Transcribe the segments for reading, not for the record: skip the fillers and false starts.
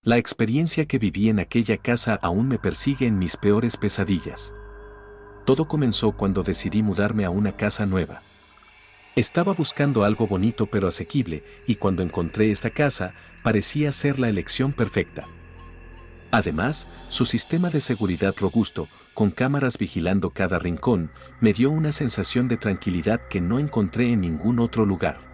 La experiencia que viví en aquella casa aún me persigue en mis peores pesadillas. Todo comenzó cuando decidí mudarme a una casa nueva. Estaba buscando algo bonito pero asequible, y cuando encontré esta casa, parecía ser la elección perfecta. Además, su sistema de seguridad robusto, con cámaras vigilando cada rincón, me dio una sensación de tranquilidad que no encontré en ningún otro lugar.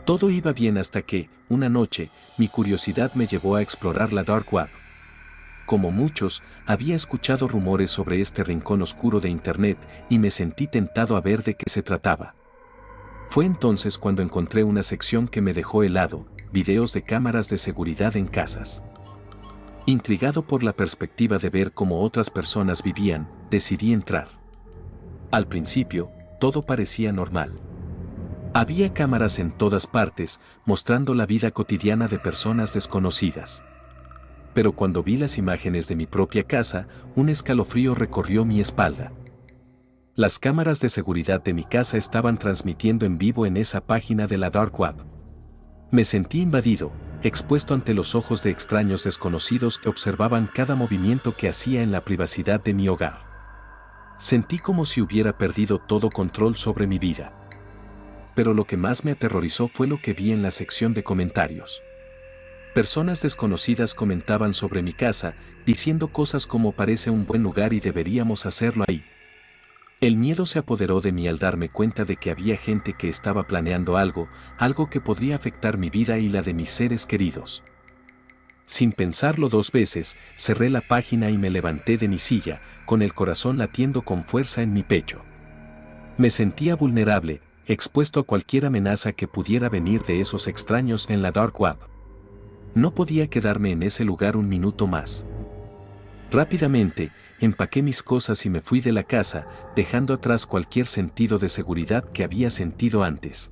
Todo iba bien hasta que, una noche, mi curiosidad me llevó a explorar la Dark Web. Como muchos, había escuchado rumores sobre este rincón oscuro de Internet y me sentí tentado a ver de qué se trataba. Fue entonces cuando encontré una sección que me dejó helado: videos de cámaras de seguridad en casas. Intrigado por la perspectiva de ver cómo otras personas vivían, decidí entrar. Al principio, todo parecía normal. Había cámaras en todas partes, mostrando la vida cotidiana de personas desconocidas. Pero cuando vi las imágenes de mi propia casa, un escalofrío recorrió mi espalda. Las cámaras de seguridad de mi casa estaban transmitiendo en vivo en esa página de la Dark Web. Me sentí invadido, expuesto ante los ojos de extraños desconocidos que observaban cada movimiento que hacía en la privacidad de mi hogar. Sentí como si hubiera perdido todo control sobre mi vida. Pero lo que más me aterrorizó fue lo que vi en la sección de comentarios. Personas desconocidas comentaban sobre mi casa, diciendo cosas como: parece un buen lugar y deberíamos hacerlo ahí. El miedo se apoderó de mí al darme cuenta de que había gente que estaba planeando algo que podría afectar mi vida y la de mis seres queridos. Sin pensarlo dos veces, cerré la página y me levanté de mi silla, con el corazón latiendo con fuerza en mi pecho. Me sentía vulnerable, expuesto a cualquier amenaza que pudiera venir de esos extraños en la Dark Web. No podía quedarme en ese lugar un minuto más. Rápidamente, empaqué mis cosas y me fui de la casa, dejando atrás cualquier sentido de seguridad que había sentido antes.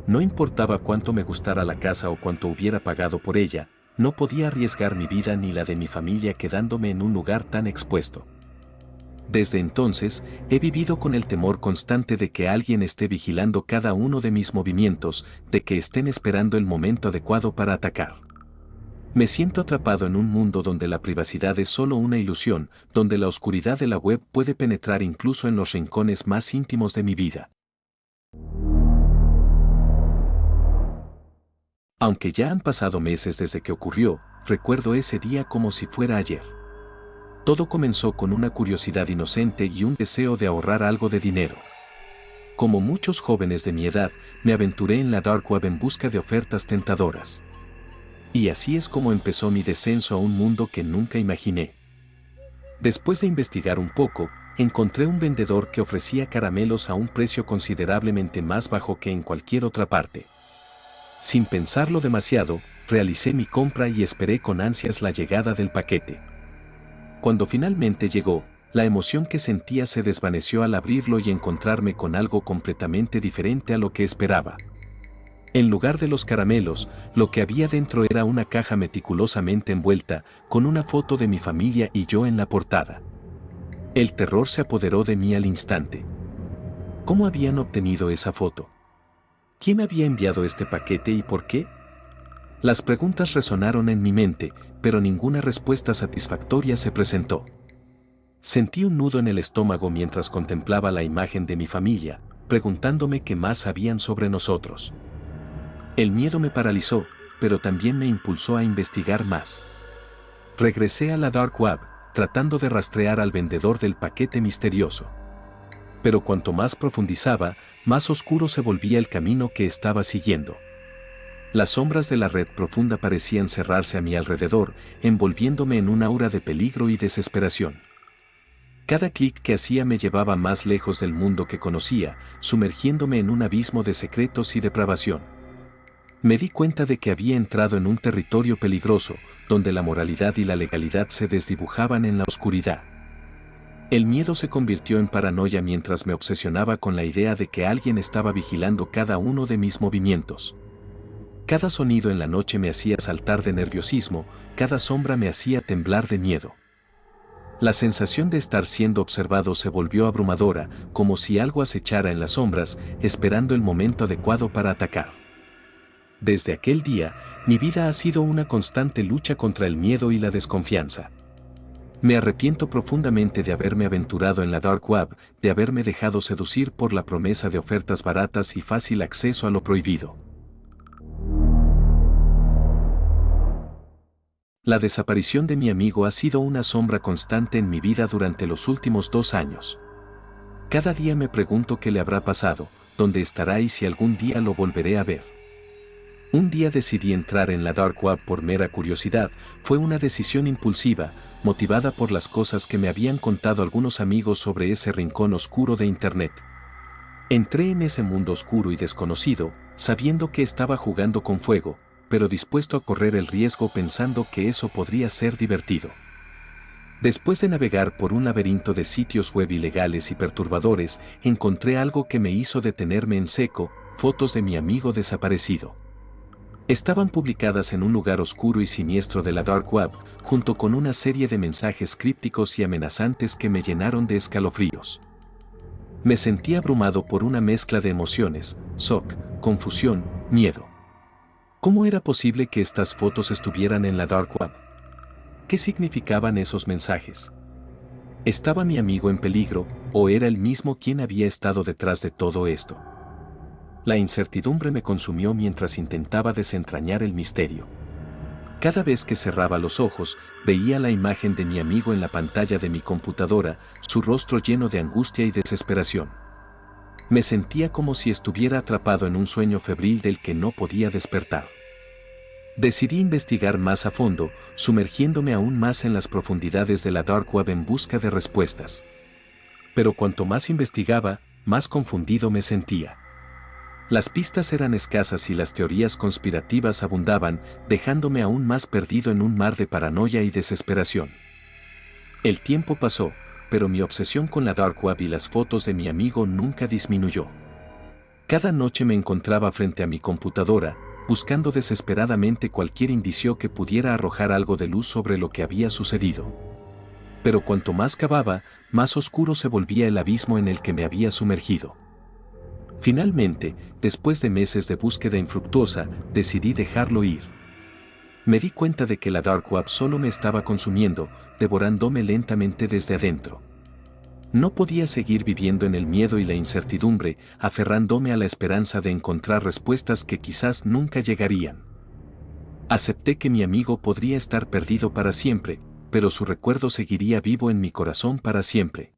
No importaba cuánto me gustara la casa o cuánto hubiera pagado por ella, no podía arriesgar mi vida ni la de mi familia quedándome en un lugar tan expuesto. Desde entonces, he vivido con el temor constante de que alguien esté vigilando cada uno de mis movimientos, de que estén esperando el momento adecuado para atacar. Me siento atrapado en un mundo donde la privacidad es solo una ilusión, donde la oscuridad de la web puede penetrar incluso en los rincones más íntimos de mi vida. Aunque ya han pasado meses desde que ocurrió, recuerdo ese día como si fuera ayer. Todo comenzó con una curiosidad inocente y un deseo de ahorrar algo de dinero. Como muchos jóvenes de mi edad, me aventuré en la Dark Web en busca de ofertas tentadoras. Y así es como empezó mi descenso a un mundo que nunca imaginé. Después de investigar un poco, encontré un vendedor que ofrecía caramelos a un precio considerablemente más bajo que en cualquier otra parte. Sin pensarlo demasiado, realicé mi compra y esperé con ansias la llegada del paquete. Cuando finalmente llegó, la emoción que sentía se desvaneció al abrirlo y encontrarme con algo completamente diferente a lo que esperaba. En lugar de los caramelos, lo que había dentro era una caja meticulosamente envuelta, con una foto de mi familia y yo en la portada. El terror se apoderó de mí al instante. ¿Cómo habían obtenido esa foto? ¿Quién había enviado este paquete y por qué? Las preguntas resonaron en mi mente, pero ninguna respuesta satisfactoria se presentó. Sentí un nudo en el estómago mientras contemplaba la imagen de mi familia, preguntándome qué más sabían sobre nosotros. El miedo me paralizó, pero también me impulsó a investigar más. Regresé a la Dark Web, tratando de rastrear al vendedor del paquete misterioso. Pero cuanto más profundizaba, más oscuro se volvía el camino que estaba siguiendo. Las sombras de la red profunda parecían cerrarse a mi alrededor, envolviéndome en un aura de peligro y desesperación. Cada clic que hacía me llevaba más lejos del mundo que conocía, sumergiéndome en un abismo de secretos y depravación. Me di cuenta de que había entrado en un territorio peligroso, donde la moralidad y la legalidad se desdibujaban en la oscuridad. El miedo se convirtió en paranoia mientras me obsesionaba con la idea de que alguien estaba vigilando cada uno de mis movimientos. Cada sonido en la noche me hacía saltar de nerviosismo, cada sombra me hacía temblar de miedo. La sensación de estar siendo observado se volvió abrumadora, como si algo acechara en las sombras, esperando el momento adecuado para atacar. Desde aquel día, mi vida ha sido una constante lucha contra el miedo y la desconfianza. Me arrepiento profundamente de haberme aventurado en la Dark Web, de haberme dejado seducir por la promesa de ofertas baratas y fácil acceso a lo prohibido. La desaparición de mi amigo ha sido una sombra constante en mi vida durante los últimos 2 años. Cada día me pregunto qué le habrá pasado, dónde estará y si algún día lo volveré a ver. Un día decidí entrar en la Dark Web por mera curiosidad. Fue una decisión impulsiva, motivada por las cosas que me habían contado algunos amigos sobre ese rincón oscuro de Internet. Entré en ese mundo oscuro y desconocido, sabiendo que estaba jugando con fuego, pero dispuesto a correr el riesgo pensando que eso podría ser divertido. Después de navegar por un laberinto de sitios web ilegales y perturbadores, encontré algo que me hizo detenerme en seco: fotos de mi amigo desaparecido. Estaban publicadas en un lugar oscuro y siniestro de la Dark Web, junto con una serie de mensajes crípticos y amenazantes que me llenaron de escalofríos. Me sentí abrumado por una mezcla de emociones: shock, confusión, miedo. ¿Cómo era posible que estas fotos estuvieran en la Dark Web? ¿Qué significaban esos mensajes? ¿Estaba mi amigo en peligro, o era él mismo quien había estado detrás de todo esto? La incertidumbre me consumió mientras intentaba desentrañar el misterio. Cada vez que cerraba los ojos, veía la imagen de mi amigo en la pantalla de mi computadora, su rostro lleno de angustia y desesperación. Me sentía como si estuviera atrapado en un sueño febril del que no podía despertar. Decidí investigar más a fondo, sumergiéndome aún más en las profundidades de la Dark Web en busca de respuestas. Pero cuanto más investigaba, más confundido me sentía. Las pistas eran escasas y las teorías conspirativas abundaban, dejándome aún más perdido en un mar de paranoia y desesperación. El tiempo pasó, pero mi obsesión con la Dark Web y las fotos de mi amigo nunca disminuyó. Cada noche me encontraba frente a mi computadora, buscando desesperadamente cualquier indicio que pudiera arrojar algo de luz sobre lo que había sucedido. Pero cuanto más cavaba, más oscuro se volvía el abismo en el que me había sumergido. Finalmente, después de meses de búsqueda infructuosa, decidí dejarlo ir. Me di cuenta de que la Dark Web solo me estaba consumiendo, devorándome lentamente desde adentro. No podía seguir viviendo en el miedo y la incertidumbre, aferrándome a la esperanza de encontrar respuestas que quizás nunca llegarían. Acepté que mi amigo podría estar perdido para siempre, pero su recuerdo seguiría vivo en mi corazón para siempre.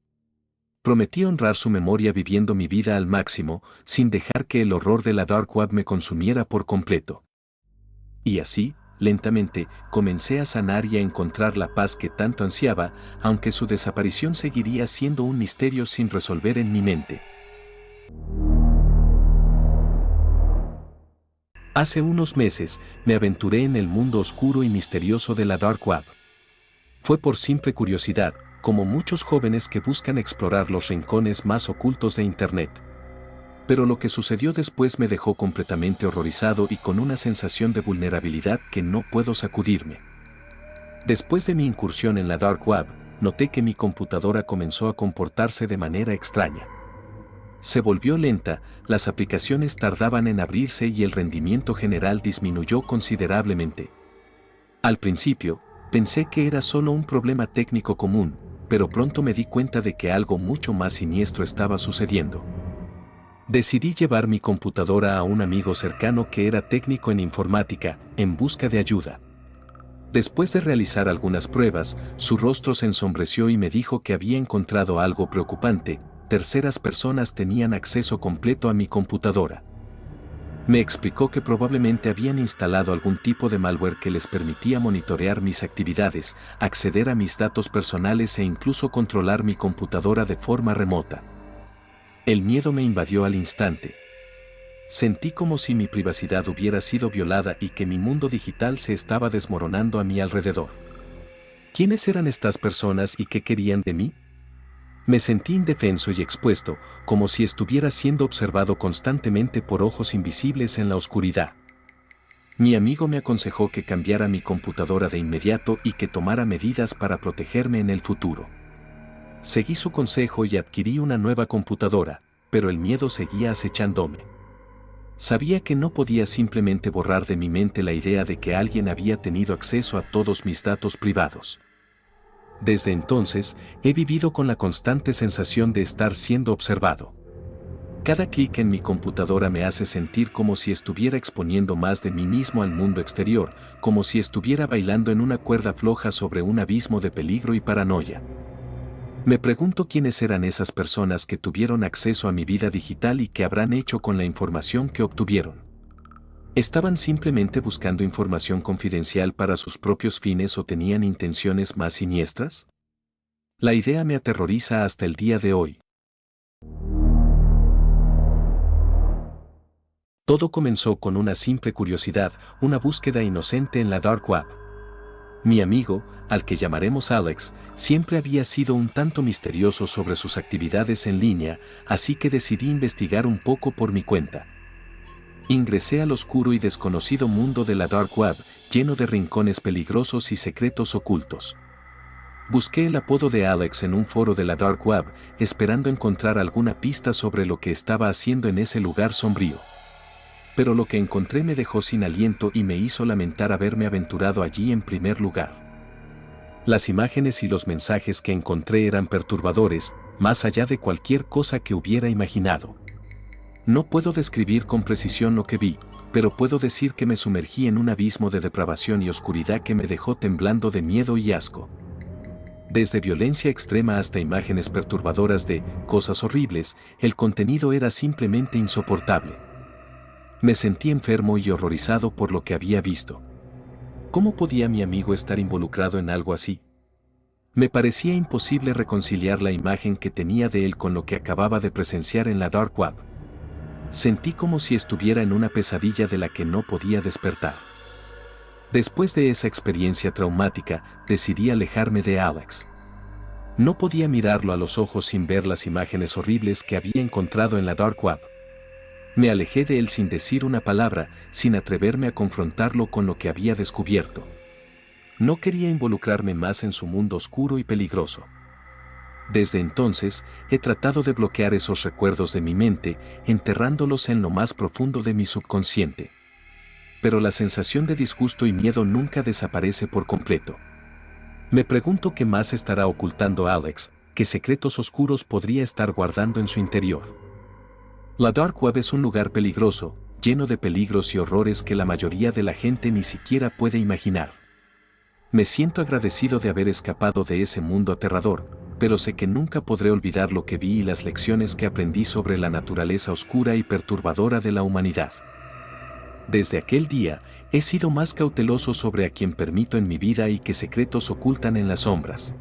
Prometí honrar su memoria viviendo mi vida al máximo, sin dejar que el horror de la Dark Web me consumiera por completo. Y así, lentamente, comencé a sanar y a encontrar la paz que tanto ansiaba, aunque su desaparición seguiría siendo un misterio sin resolver en mi mente. Hace unos meses, me aventuré en el mundo oscuro y misterioso de la Dark Web. Fue por simple curiosidad, como muchos jóvenes que buscan explorar los rincones más ocultos de Internet. Pero lo que sucedió después me dejó completamente horrorizado y con una sensación de vulnerabilidad que no puedo sacudirme. Después de mi incursión en la Dark Web, noté que mi computadora comenzó a comportarse de manera extraña. Se volvió lenta, las aplicaciones tardaban en abrirse y el rendimiento general disminuyó considerablemente. Al principio, pensé que era solo un problema técnico común, pero pronto me di cuenta de que algo mucho más siniestro estaba sucediendo. Decidí llevar mi computadora a un amigo cercano que era técnico en informática, en busca de ayuda. Después de realizar algunas pruebas, su rostro se ensombreció y me dijo que había encontrado algo preocupante: terceras personas tenían acceso completo a mi computadora. Me explicó que probablemente habían instalado algún tipo de malware que les permitía monitorear mis actividades, acceder a mis datos personales e incluso controlar mi computadora de forma remota. El miedo me invadió al instante. Sentí como si mi privacidad hubiera sido violada y que mi mundo digital se estaba desmoronando a mi alrededor. ¿Quiénes eran estas personas y qué querían de mí? Me sentí indefenso y expuesto, como si estuviera siendo observado constantemente por ojos invisibles en la oscuridad. Mi amigo me aconsejó que cambiara mi computadora de inmediato y que tomara medidas para protegerme en el futuro. Seguí su consejo y adquirí una nueva computadora, pero el miedo seguía acechándome. Sabía que no podía simplemente borrar de mi mente la idea de que alguien había tenido acceso a todos mis datos privados. Desde entonces, he vivido con la constante sensación de estar siendo observado. Cada clic en mi computadora me hace sentir como si estuviera exponiendo más de mí mismo al mundo exterior, como si estuviera bailando en una cuerda floja sobre un abismo de peligro y paranoia. Me pregunto quiénes eran esas personas que tuvieron acceso a mi vida digital y qué habrán hecho con la información que obtuvieron. ¿Estaban simplemente buscando información confidencial para sus propios fines o tenían intenciones más siniestras? La idea me aterroriza hasta el día de hoy. Todo comenzó con una simple curiosidad, una búsqueda inocente en la Dark Web. Mi amigo, al que llamaremos Alex, siempre había sido un tanto misterioso sobre sus actividades en línea, así que decidí investigar un poco por mi cuenta. Ingresé al oscuro y desconocido mundo de la Dark Web, lleno de rincones peligrosos y secretos ocultos. Busqué el apodo de Alex en un foro de la Dark Web, esperando encontrar alguna pista sobre lo que estaba haciendo en ese lugar sombrío. Pero lo que encontré me dejó sin aliento y me hizo lamentar haberme aventurado allí en primer lugar. Las imágenes y los mensajes que encontré eran perturbadores, más allá de cualquier cosa que hubiera imaginado. No puedo describir con precisión lo que vi, pero puedo decir que me sumergí en un abismo de depravación y oscuridad que me dejó temblando de miedo y asco. Desde violencia extrema hasta imágenes perturbadoras de cosas horribles, el contenido era simplemente insoportable. Me sentí enfermo y horrorizado por lo que había visto. ¿Cómo podía mi amigo estar involucrado en algo así? Me parecía imposible reconciliar la imagen que tenía de él con lo que acababa de presenciar en la Dark Web. Sentí como si estuviera en una pesadilla de la que no podía despertar. Después de esa experiencia traumática, decidí alejarme de Alex. No podía mirarlo a los ojos sin ver las imágenes horribles que había encontrado en la Dark Web. Me alejé de él sin decir una palabra, sin atreverme a confrontarlo con lo que había descubierto. No quería involucrarme más en su mundo oscuro y peligroso. Desde entonces, he tratado de bloquear esos recuerdos de mi mente, enterrándolos en lo más profundo de mi subconsciente. Pero la sensación de disgusto y miedo nunca desaparece por completo. Me pregunto qué más estará ocultando Alex, qué secretos oscuros podría estar guardando en su interior. La Dark Web es un lugar peligroso, lleno de peligros y horrores que la mayoría de la gente ni siquiera puede imaginar. Me siento agradecido de haber escapado de ese mundo aterrador, pero sé que nunca podré olvidar lo que vi y las lecciones que aprendí sobre la naturaleza oscura y perturbadora de la humanidad. Desde aquel día, he sido más cauteloso sobre a quien permito en mi vida y qué secretos ocultan en las sombras.